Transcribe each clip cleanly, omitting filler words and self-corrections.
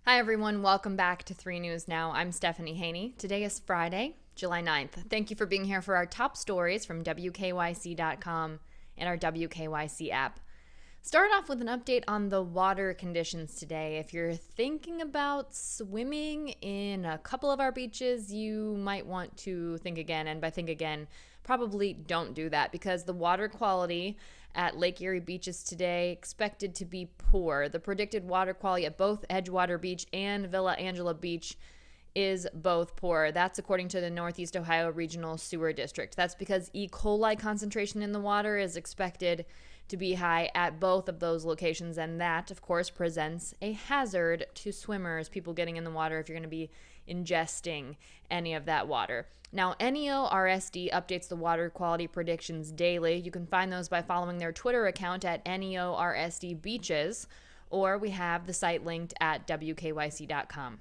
Hi, everyone. Welcome back to 3 News Now. I'm Stephanie Haney. Today is Friday, July 9th. Thank you for being here for our top stories from WKYC.com and our WKYC app. Start off with an update on the water conditions today. If you're thinking about swimming in a couple of our beaches, you might want to think again. And by think again, probably don't do that because the water quality at Lake Erie beaches today expected to be poor. The predicted water quality at both Edgewater Beach and Villa Angela Beach is both poor. That's according to the Northeast Ohio Regional Sewer District. That's because E. coli concentration in the water is expected to be high at both of those locations, and that, of course, presents a hazard to swimmers, people getting in the water if you're going to be ingesting any of that water. Now, NEORSD updates the water quality predictions daily. You can find those by following their Twitter account at NEORSD Beaches, or we have the site linked at WKYC.com.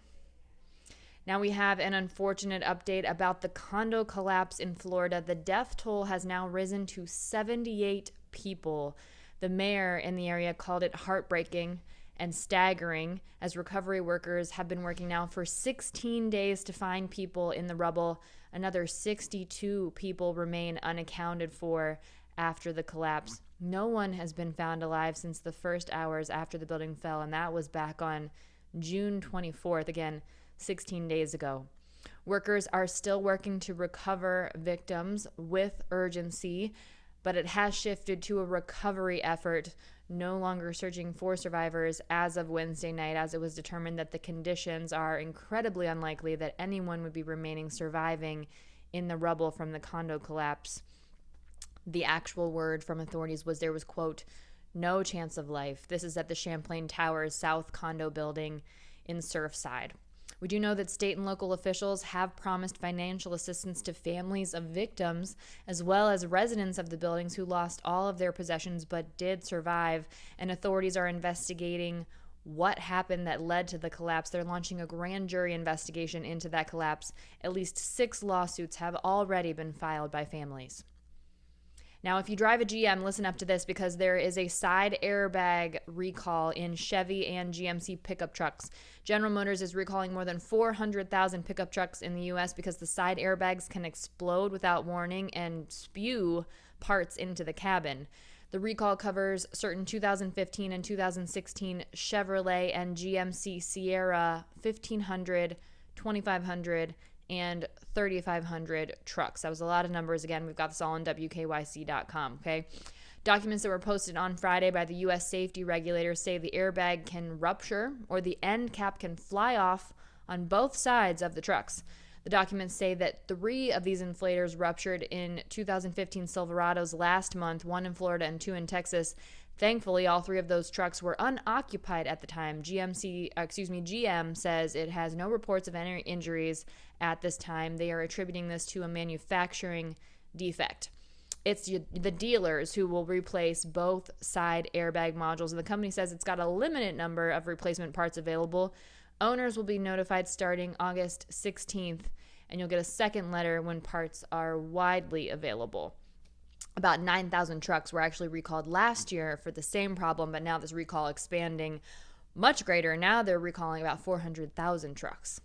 Now we have an unfortunate update about the condo collapse in Florida. The death toll has now risen to 78 people. The mayor in the area called it heartbreaking and staggering as recovery workers have been working now for 16 days to find people in the rubble. Another 62 people remain unaccounted for after the collapse. No one has been found alive since the first hours after the building fell, and that was back on June 24th, again, 16 days ago. Workers are still working to recover victims with urgency, but it has shifted to a recovery effort, no longer searching for survivors as of Wednesday night, as it was determined that the conditions are incredibly unlikely that anyone would be remaining surviving in the rubble from the condo collapse. The actual word from authorities was there was, quote, no chance of life. This is at the Champlain Towers South condo building in Surfside. We do know that state and local officials have promised financial assistance to families of victims, as well as residents of the buildings who lost all of their possessions but did survive, and authorities are investigating what happened that led to the collapse. They're launching a grand jury investigation into that collapse. At least 6 lawsuits have already been filed by families. Now, if you drive a GM, listen up to this because there is a side airbag recall in Chevy and GMC pickup trucks. General Motors is recalling more than 400,000 pickup trucks in the U.S. because the side airbags can explode without warning and spew parts into the cabin. The recall covers certain 2015 and 2016 Chevrolet and GMC Sierra 1500, 2500, and 3,500 trucks. That was a lot of numbers. Again, we've got this all on WKYC.com, okay? Documents that were posted on Friday by the U.S. safety regulators say the airbag can rupture or the end cap can fly off on both sides of the trucks. The documents say that 3 of these inflators ruptured in 2015 Silverados last month, 1 in Florida and 2 in Texas. Thankfully, all 3 of those trucks were unoccupied at the time. GM says it has no reports of any injuries at this time. They are attributing this to a manufacturing defect. It's the dealers who will replace both side airbag modules, and the company says it's got a limited number of replacement parts available. Owners will be notified starting August 16th, and you'll get a second letter when parts are widely available. About 9,000 trucks were actually recalled last year for the same problem, but now this recall expanding much greater. Now they're recalling about 400,000 trucks.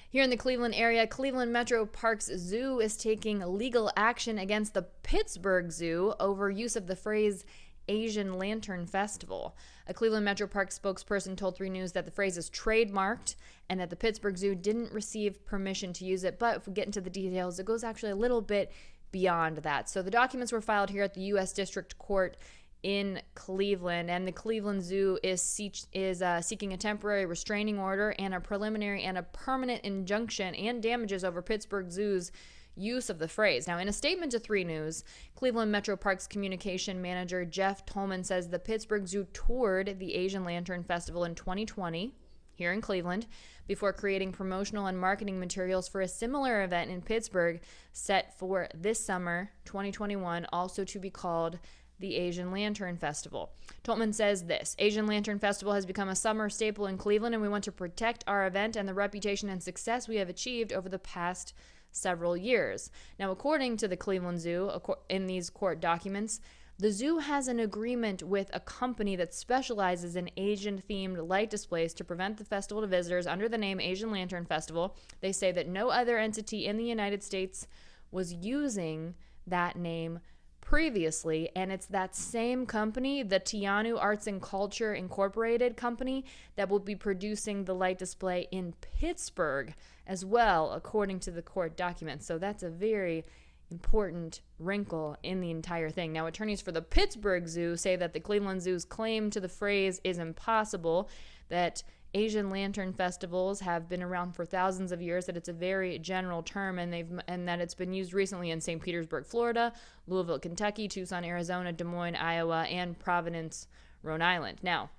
Here in the Cleveland area, Cleveland Metro Parks Zoo is taking legal action against the Pittsburgh Zoo over use of the phrase Asian Lantern Festival. A Cleveland Metro Parks spokesperson told 3 News that the phrase is trademarked and that the Pittsburgh Zoo didn't receive permission to use it. But if we get into the details, it goes actually a little bit beyond that. So the documents were filed here at the U.S. District Court in Cleveland, and the Cleveland Zoo is seeking a temporary restraining order and a preliminary and a permanent injunction and damages over Pittsburgh Zoo's use of the phrase. Now, in a statement to 3 News, Cleveland Metro Parks communication manager Jeff Tolman says the Pittsburgh Zoo toured the Asian Lantern Festival in 2020 here in Cleveland before creating promotional and marketing materials for a similar event in Pittsburgh set for this summer, 2021, also to be called the Asian Lantern Festival. Tolman says this: Asian Lantern Festival has become a summer staple in Cleveland, and we want to protect our event and the reputation and success we have achieved over the past several years. Now, according to the Cleveland Zoo, in these court documents, The zoo has an agreement with a company that specializes in Asian-themed light displays to present the festival to visitors under the name Asian Lantern Festival. They say that no other entity in the United States was using that name previously, and it's that same company, the Tianu Arts and Culture Incorporated company, that will be producing the light display in Pittsburgh as well, according to the court documents. So that's a very important wrinkle in the entire thing. Now, attorneys for the Pittsburgh Zoo say that the Cleveland Zoo's claim to the phrase is impossible, that Asian Lantern festivals have been around for thousands of years, that it's a very general term, and that it's been used recently in St. Petersburg, Florida, Louisville, Kentucky, Tucson, Arizona, Des Moines, Iowa, and Providence, Rhode Island. Now,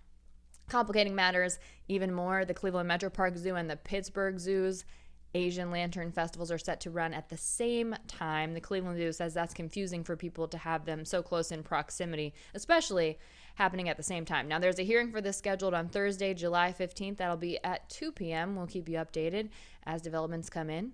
complicating matters even more, the Cleveland Metro Park Zoo and the Pittsburgh Zoo's Asian Lantern festivals are set to run at the same time. The Cleveland Zoo says that's confusing for people to have them so close in proximity, especially happening at the same time. Now, there's a hearing for this scheduled on Thursday, July 15th. That'll be at 2 p.m. We'll keep you updated as developments come in.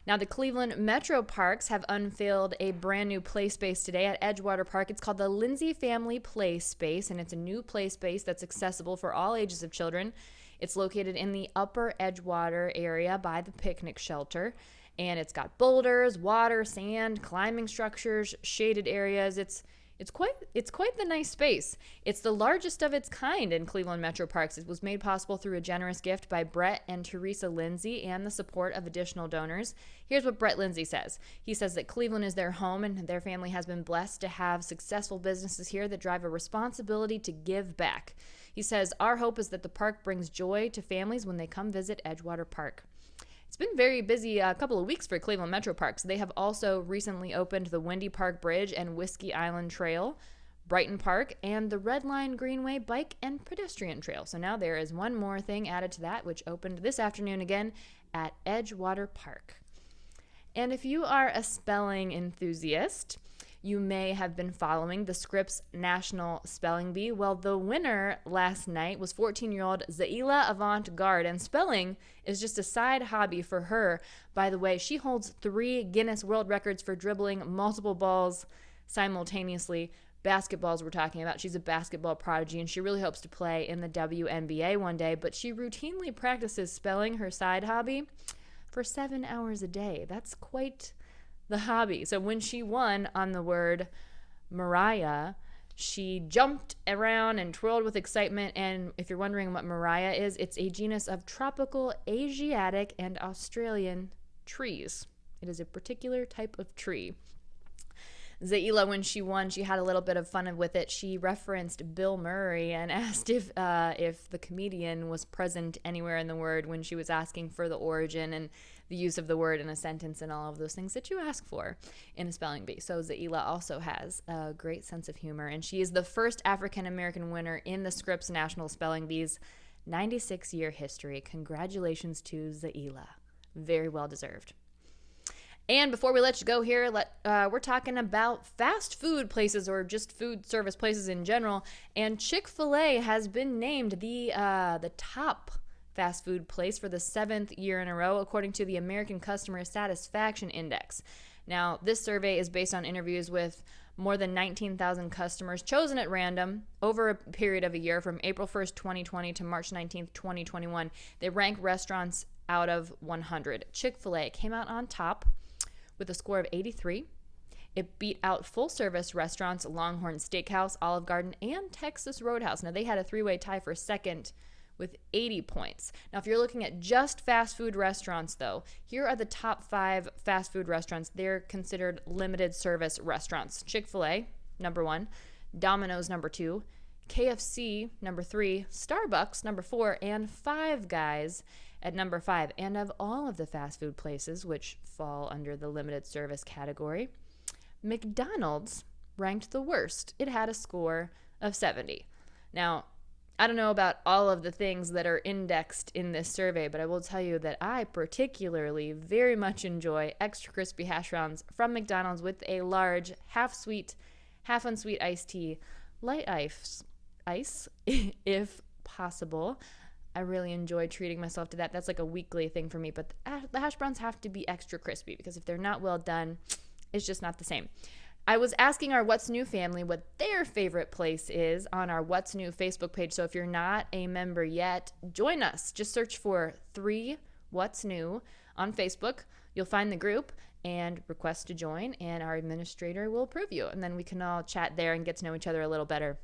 Now, the Cleveland Metro Parks have unveiled a brand new play space today at Edgewater Park. It's called the Lindsay Family Play Space, and it's a new play space that's accessible for all ages of children. It's located in the upper Edgewater area by the picnic shelter, and it's got boulders, water, sand, climbing structures, shaded areas. It's quite the nice space. It's the largest of its kind in Cleveland Metro Parks. It was made possible through a generous gift by Brett and Teresa Lindsay and the support of additional donors. Here's what Brett Lindsay says. He says that Cleveland is their home, and their family has been blessed to have successful businesses here that drive a responsibility to give back. He says, our hope is that the park brings joy to families when they come visit Edgewater Park. It's been very busy a couple of weeks for Cleveland Metro Parks. They have also recently opened the Windy Park Bridge and Whiskey Island Trail, Brighton Park, and the Red Line Greenway Bike and Pedestrian Trail. So now there is one more thing added to that, which opened this afternoon again at Edgewater Park. And if you are a spelling enthusiast, you may have been following the Scripps National Spelling Bee. Well, the winner last night was 14-year-old Zaila Avant-Garde, and spelling is just a side hobby for her. By the way, she holds 3 Guinness World Records for dribbling multiple balls simultaneously. Basketballs we're talking about. She's a basketball prodigy, and she really hopes to play in the WNBA one day, but she routinely practices spelling, her side hobby, for 7 hours a day. That's quite the hobby. So when she won on the word Mariah, she jumped around and twirled with excitement. And if you're wondering what Mariah is, it's a genus of tropical Asiatic and Australian trees. It is a particular type of tree. Zaila, when she won, she had a little bit of fun with it. She referenced Bill Murray and asked if the comedian was present anywhere in the word when she was asking for the origin and the use of the word in a sentence and all of those things that you ask for in a spelling bee. So Zaila also has a great sense of humor, and she is the first African-American winner in the Scripps National Spelling Bee's 96-year history. Congratulations to Zaila. Very well deserved. And before we let you go here, we're talking about fast food places or just food service places in general. And Chick-Fil-A has been named the top fast food place for the 7th year in a row, according to the American Customer Satisfaction Index. Now, this survey is based on interviews with more than 19,000 customers chosen at random over a period of a year from April 1st, 2020 to March 19th, 2021. They rank restaurants out of 100. Chick-fil-A came out on top with a score of 83. It beat out full-service restaurants Longhorn Steakhouse, Olive Garden, and Texas Roadhouse. Now, they had a three-way tie for second with 80 points. Now, if you're looking at just fast food restaurants, though, here are the top 5 fast food restaurants. They're considered limited service restaurants. Chick-fil-A, number 1. Domino's, number 2. KFC, number 3. Starbucks, number 4. And Five Guys at number 5. And of all of the fast food places, which fall under the limited service category, McDonald's ranked the worst. It had a score of 70. Now, I don't know about all of the things that are indexed in this survey, but I will tell you that I particularly very much enjoy extra crispy hash browns from McDonald's with a large half-sweet, half-unsweet iced tea, light ice, if possible. I really enjoy treating myself to that. That's like a weekly thing for me, but the hash browns have to be extra crispy because if they're not well done, it's just not the same. I was asking our What's New family what their favorite place is on our What's New Facebook page. So if you're not a member yet, join us. Just search for 3 What's New on Facebook. You'll find the group and request to join, and our administrator will approve you. And then we can all chat there and get to know each other a little better.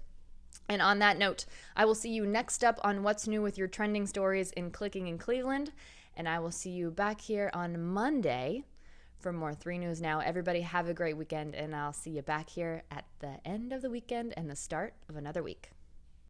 And on that note, I will see you next up on What's New with your trending stories in Clicking in Cleveland. And I will see you back here on Monday for more 3 News Now. Everybody have a great weekend, and I'll see you back here at the end of the weekend and the start of another week.